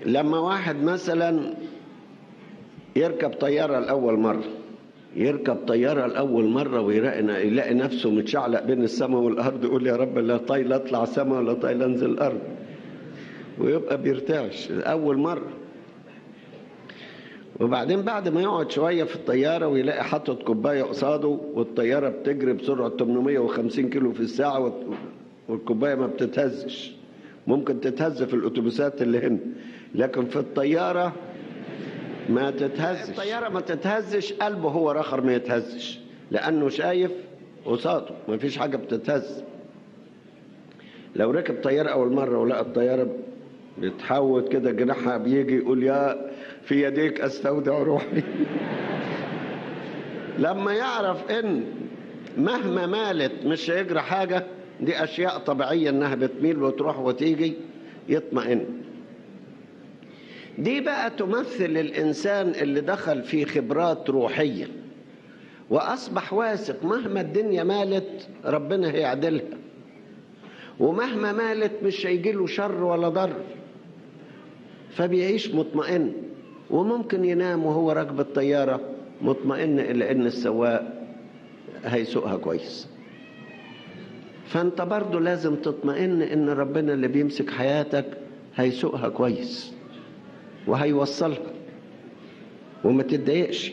لما واحد مثلا يركب طيارة لأول مرة ويلاقي نفسه متشعلق بين السماء والأرض، يقول يا رب لا طايل أطلع سماء ولا طايل أنزل الأرض، ويبقى بيرتعش أول مرة. وبعدين بعد ما يقعد شوية في الطيارة ويلاقي حاطط كوباية قصاده والطيارة بتجري بسرعة 850 كيلو في الساعة والكوباية ما بتتهزش. ممكن تتهز في الأتوبيسات اللي هنا، لكن في الطيارة ما تتهزش. الطيارة ما تتهزش، قلبه هو رخر ما يتهزش، لأنه شايف قصاده ما فيش حاجة بتتهز. لو ركب طيارة أول مرة ولقى الطيارة بتحود كده جناحها بيجي، يقول يا في يديك أستودع روحي. لما يعرف إن مهما مالت مش هيجرى حاجة، دي أشياء طبيعية إنها بتميل وتروح وتيجي، يطمئن. دي بقى تمثل الإنسان اللي دخل في خبرات روحية وأصبح واثق مهما الدنيا مالت ربنا هيعدلها، ومهما مالت مش هيجيله شر ولا ضر، فبيعيش مطمئن. وممكن ينام وهو راكب الطيارة مطمئن إلى إن السواق هيسوقها كويس. فأنت برضو لازم تطمئن إن ربنا اللي بيمسك حياتك هيسوقها كويس وهيوصلها، وما تتضايقش.